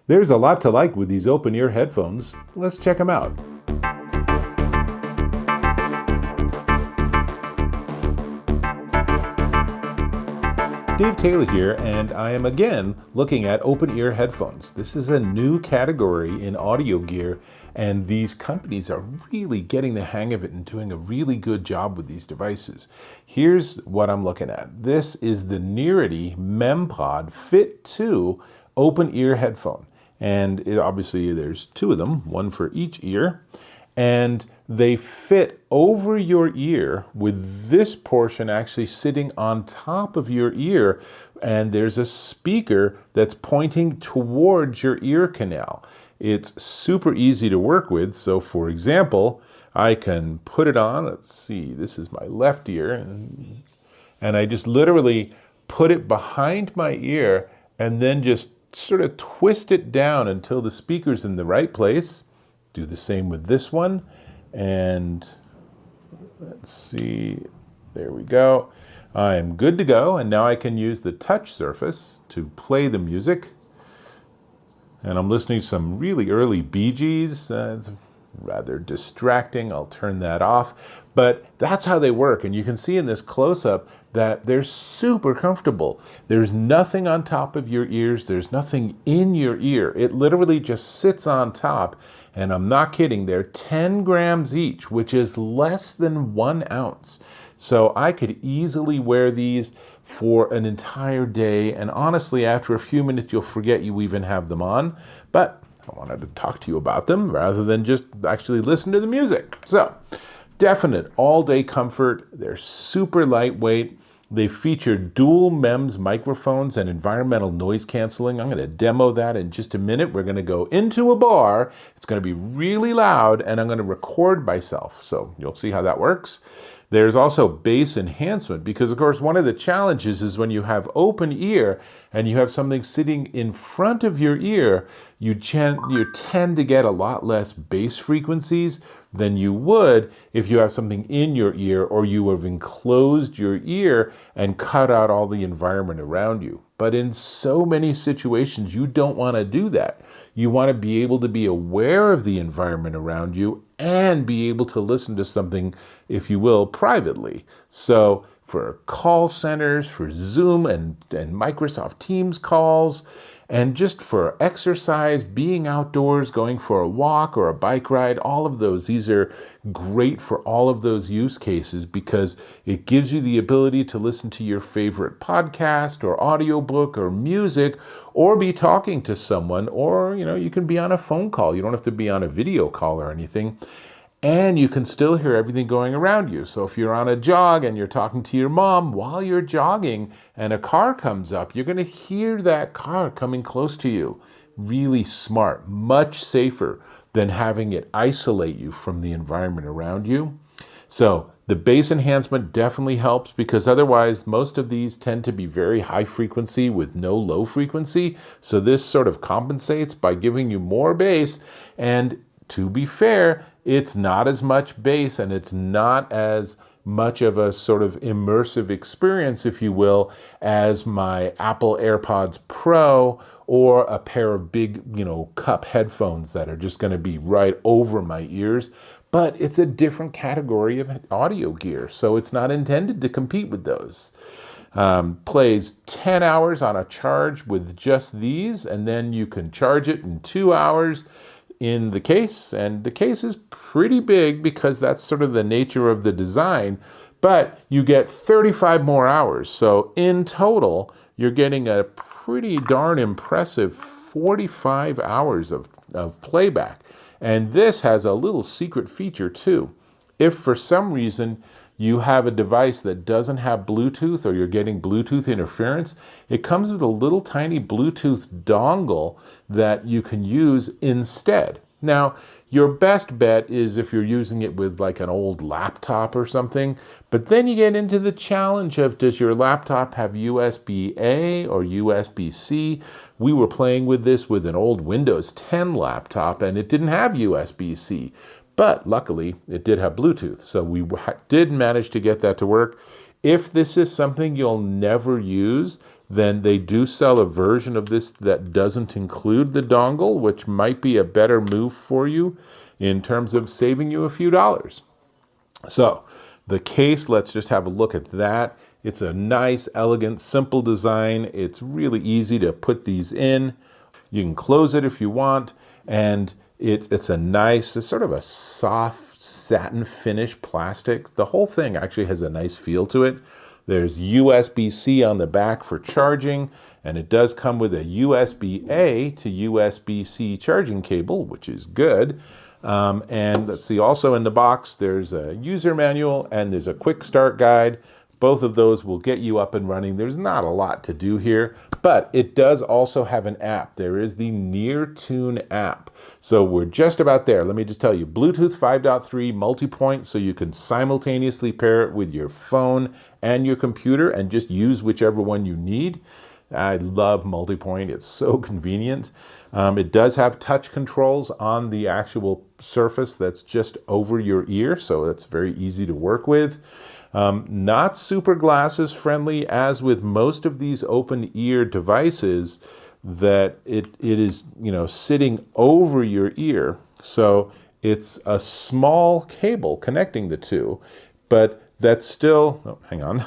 There's a lot to like with these open ear headphones. Let's check them out. Dave Taylor here, and I am again looking at open ear headphones. This is a new category in audio gear, and these companies are really getting the hang of it and doing a really good job with these devices. Here's what I'm looking at. This is the Nearity MemPod Fit 2 open ear headphone. And obviously there's two of them, one for each ear. And they fit over your ear with this portion actually sitting on top of your ear, and there's a speaker that's pointing towards your ear canal. It's super easy to work with. So for example, I can put it on. Let's see, this is my left ear, and I just literally put it behind my ear and then just sort of twist it down until the speaker's in the right place. Do the same with this one, and let's see, there we go. I'm good to go, and now I can use the touch surface to play the music. And I'm listening to some really early Bee Gees. It's rather distracting. I'll turn that off. But that's how they work, and you can see in this close-up that they're super comfortable. There's nothing on top of your ears. There's nothing in your ear. It literally just sits on top. And I'm not kidding, they're 10 grams each, which is less than 1 ounce. So I could easily wear these for an entire day. And honestly, after a few minutes, you'll forget you even have them on. But I wanted to talk to you about them rather than just actually listen to the music. So definite all-day comfort. They're super lightweight. They feature dual MEMS microphones and environmental noise canceling. I'm going to demo that in just a minute. We're going to go into a bar. It's going to be really loud, and I'm going to record myself. So you'll see how that works. There's also bass enhancement because, of course, one of the challenges is when you have open ear and you have something sitting in front of your ear, you tend to get a lot less bass frequencies than you would if you have something in your ear or you have enclosed your ear and cut out all the environment around you. But in so many situations, you don't want to do that. You want to be able to be aware of the environment around you and be able to listen to something, if you will, privately. So for call centers, for Zoom and Microsoft Teams calls, and just for exercise, being outdoors, going for a walk or a bike ride, all of those, these are great for all of those use cases because it gives you the ability to listen to your favorite podcast or audiobook or music, or be talking to someone, or you can be on a phone call. You don't have to be on a video call or anything. And you can still hear everything going around you. So if you're on a jog and you're talking to your mom while you're jogging and a car comes up, you're going to hear that car coming close to you. Really smart, much safer than having it isolate you from the environment around you. So the bass enhancement definitely helps because otherwise most of these tend to be very high frequency with no low frequency. So this sort of compensates by giving you more bass. And to be fair, it's not as much bass and it's not as much of a sort of immersive experience, if you will, as my Apple AirPods Pro or a pair of big, cup headphones that are just going to be right over my ears. But it's a different category of audio gear, so it's not intended to compete with those. Plays 10 hours on a charge with just these, and then you can charge it in 2 hours in the case, and the case is pretty big because that's sort of the nature of the design, but you get 35 more hours. So in total, you're getting a pretty darn impressive 45 hours of playback. And this has a little secret feature too. If for some reason you have a device that doesn't have Bluetooth or you're getting Bluetooth interference, it comes with a little tiny Bluetooth dongle that you can use instead. Now, your best bet is if you're using it with like an old laptop or something, but then you get into the challenge of, does your laptop have USB-A or USB-C? We were playing with this with an old Windows 10 laptop and it didn't have USB-C. But luckily, it did have Bluetooth, so we did manage to get that to work. If this is something you'll never use, then they do sell a version of this that doesn't include the dongle, which might be a better move for you in terms of saving you a few dollars. So the case, let's just have a look at that. It's a nice, elegant, simple design. It's really easy to put these in. You can close it if you want, and it's a nice, it's sort of a soft satin finish plastic. The whole thing actually has a nice feel to it. There's USB-C on the back for charging, and it does come with a USB-A to USB-C charging cable, which is good. And let's see, also in the box, there's a user manual and there's a quick start guide. Both of those will get you up and running. There's not a lot to do here, but it does also have an app. There is the NearTune app. So we're just about there. Let me just tell you, Bluetooth 5.3 multi-point, so you can simultaneously pair it with your phone and your computer and just use whichever one you need. I love multi-point. It's so convenient. It does have touch controls on the actual surface that's just over your ear, so that's very easy to work with. Not super glasses friendly, as with most of these open ear devices, that it is, sitting over your ear. So it's a small cable connecting the two, but that's still, oh, hang on.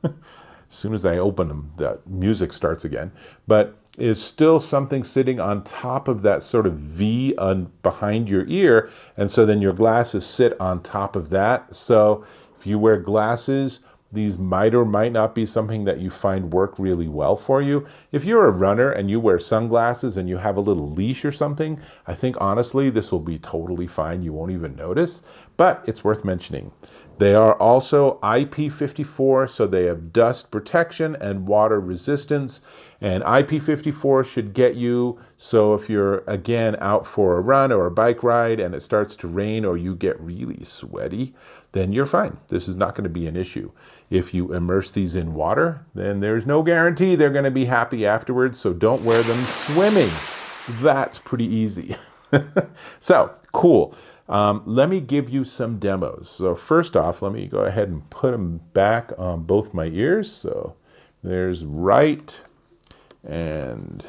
As soon as I open them, the music starts again. But is still something sitting on top of that sort of V behind your ear. And so then your glasses sit on top of that. So if you wear glasses, these might or might not be something that you find work really well for you. If you're a runner and you wear sunglasses and you have a little leash or something, I think honestly this will be totally fine. You won't even notice, but it's worth mentioning. They are also IP54, so they have dust protection and water resistance. And IP54 should get you, so if you're, again, out for a run or a bike ride and it starts to rain or you get really sweaty, then you're fine. This is not going to be an issue. If you immerse these in water, then there's no guarantee they're going to be happy afterwards, so don't wear them swimming. That's pretty easy. So, cool. Let me give you some demos. So first off, let me go ahead and put them back on both my ears. So there's right, and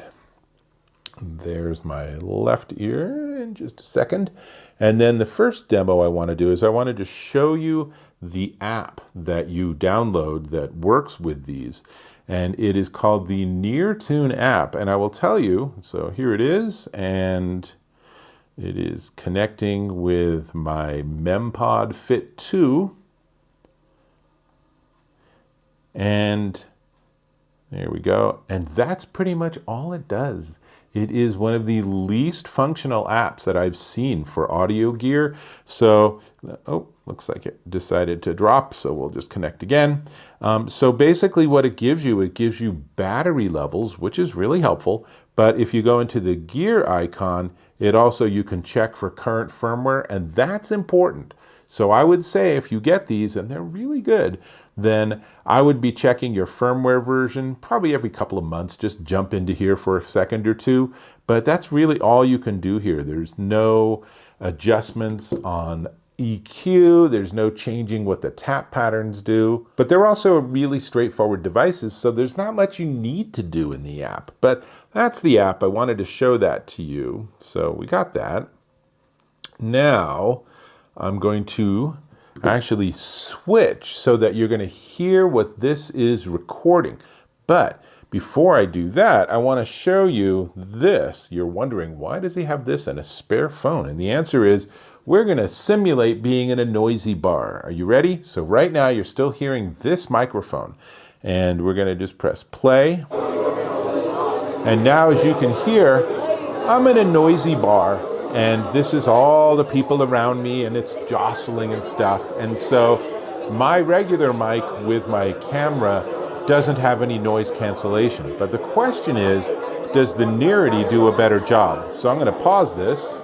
there's my left ear in just a second. And then the first demo I want to do is I wanted to show you the app that you download that works with these. And it is called the NearTune app. And I will tell you, so here it is, and it is connecting with my MemPod Fit 2. And there we go. And that's pretty much all it does. It is one of the least functional apps that I've seen for audio gear. So, oh, looks like it decided to drop, so we'll just connect again. So basically what it gives you battery levels, which is really helpful. But if you go into the gear icon, it also, you can check for current firmware, and that's important. So I would say if you get these, and they're really good, then I would be checking your firmware version probably every couple of months. Just jump into here for a second or two. But that's really all you can do here. There's no adjustments on EQ. There's no changing what the tap patterns do. But they're also really straightforward devices, so there's not much you need to do in the app. But that's the app. I wanted to show that to you. So we got that. Now I'm going to actually switch so that you're going to hear what this is recording. But before I do that, I want to show you this. You're wondering, why does he have this and a spare phone? And the answer is, we're going to simulate being in a noisy bar. Are you ready? So right now you're still hearing this microphone. And we're going to just press play. And now, as you can hear, I'm in a noisy bar, and this is all the people around me, and it's jostling and stuff. And so my regular mic with my camera doesn't have any noise cancellation. But the question is, does the Nearity do a better job? So I'm going to pause this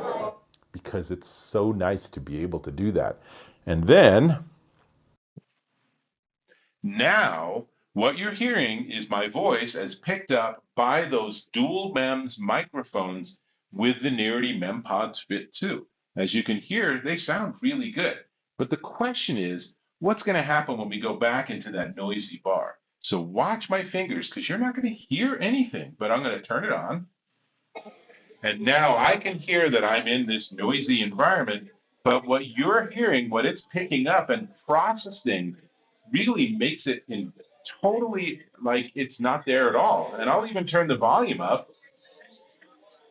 because it's so nice to be able to do that. And then, now, what you're hearing is my voice as picked up by those dual MEMS microphones with the Nearity MemPod Fit 2. As you can hear, they sound really good. But the question is, what's going to happen when we go back into that noisy bar? So watch my fingers because you're not going to hear anything, but I'm going to turn it on. And now I can hear that I'm in this noisy environment, but what you're hearing, what it's picking up and processing really makes it in totally like it's not there at all. And I'll even turn the volume up.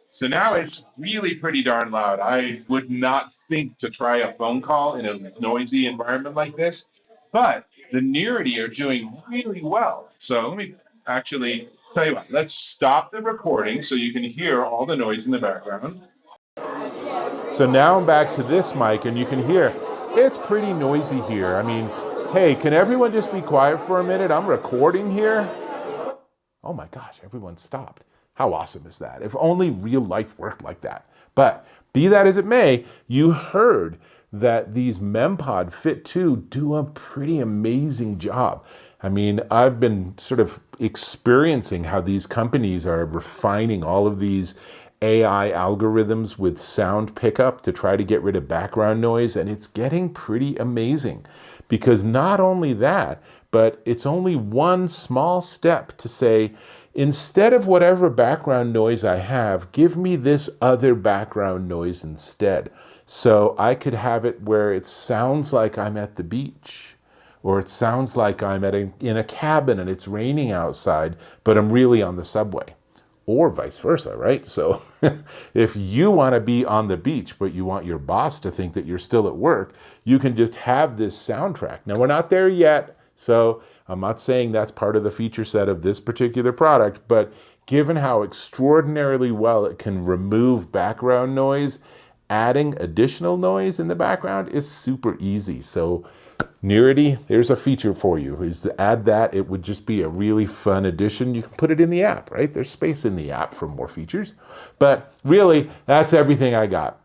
So now it's really pretty darn loud. I would not think to try a phone call in a noisy environment like this, but the Nearity are doing really well. So let me actually tell you what, let's stop the recording so you can hear all the noise in the background. So now I'm back to this mic and you can hear it's pretty noisy here. I mean, hey, can everyone just be quiet for a minute? I'm recording here. Oh my gosh, everyone stopped. How awesome is that? If only real life worked like that. But be that as it may, you heard that these MemPod Fit 2 do a pretty amazing job. I mean, I've been sort of experiencing how these companies are refining all of these AI algorithms with sound pickup to try to get rid of background noise, and it's getting pretty amazing. Because not only that, but it's only one small step to say, instead of whatever background noise I have, give me this other background noise instead. So I could have it where it sounds like I'm at the beach, or it sounds like I'm in a cabin and it's raining outside, but I'm really on the subway. Or vice versa, right? So if you want to be on the beach, but you want your boss to think that you're still at work, you can just have this soundtrack. Now, we're not there yet, so I'm not saying that's part of the feature set of this particular product, but given how extraordinarily well it can remove background noise, adding additional noise in the background is super easy. So Nearity, there's a feature for you. Is to add that, it would just be a really fun addition. You can put it in the app, right? There's space in the app for more features. But really, that's everything I got.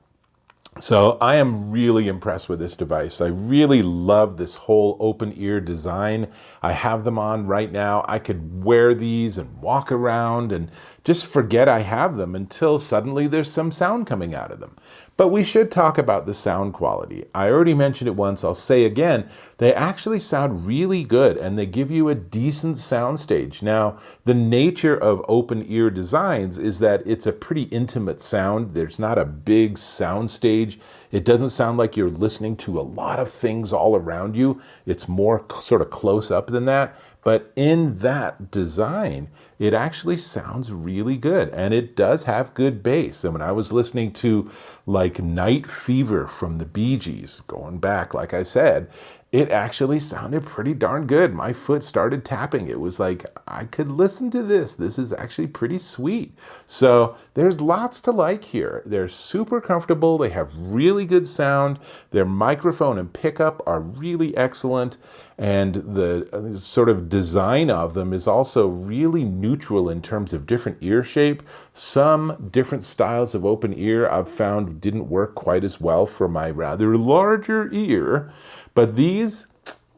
So I am really impressed with this device. I really love this whole open ear design. I have them on right now. I could wear these and walk around and just forget I have them until suddenly there's some sound coming out of them. But we should talk about the sound quality. I already mentioned it once, I'll say again, they actually sound really good and they give you a decent soundstage. Now, the nature of open ear designs is that it's a pretty intimate sound. There's not a big soundstage. It doesn't sound like you're listening to a lot of things all around you. It's more sort of close up than that. But in that design, it actually sounds really good. And it does have good bass. And when I was listening to like Night Fever from the Bee Gees, going back, like I said, it actually sounded pretty darn good. My foot started tapping. It was like, I could listen to this. This is actually pretty sweet. So there's lots to like here. They're super comfortable. They have really good sound. Their microphone and pickup are really excellent. And the sort of design of them is also really neutral in terms of different ear shape. Some different styles of open ear I've found didn't work quite as well for my rather larger ear. But these,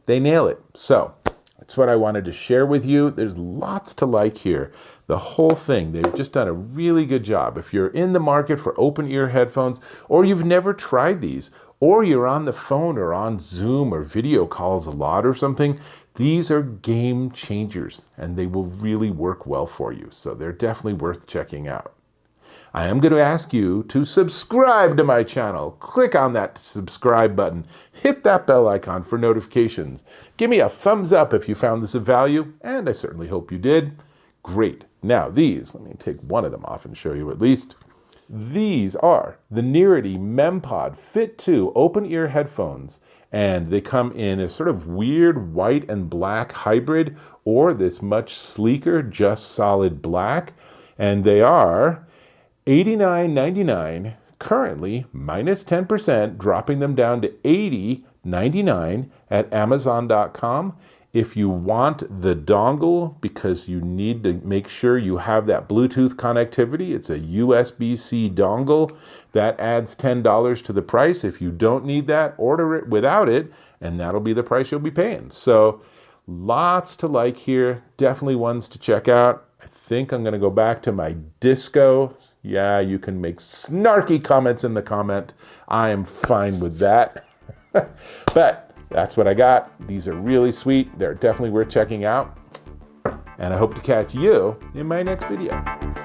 they nail it. So that's what I wanted to share with you. There's lots to like here. The whole thing, they've just done a really good job. If you're in the market for open ear headphones, or you've never tried these, or you're on the phone or on Zoom or video calls a lot or something, these are game changers and they will really work well for you. So they're definitely worth checking out. I am going to ask you to subscribe to my channel. Click on that subscribe button. Hit that bell icon for notifications. Give me a thumbs up if you found this of value, and I certainly hope you did. Great. Now these, let me take one of them off and show you at least. These are the Nearity MemPod Fit 2 open ear headphones, and they come in a sort of weird white and black hybrid, or this much sleeker, just solid black, and they are $89.99, currently minus 10%, dropping them down to $80.99 at Amazon.com. If you want the dongle, because you need to make sure you have that Bluetooth connectivity, it's a USB-C dongle. That adds $10 to the price. If you don't need that, order it without it, and that'll be the price you'll be paying. So lots to like here, definitely ones to check out. I think I'm going to go back to my disco. Yeah, you can make snarky comments in the comment. I am fine with that. But that's what I got. These are really sweet. They're definitely worth checking out. And I hope to catch you in my next video.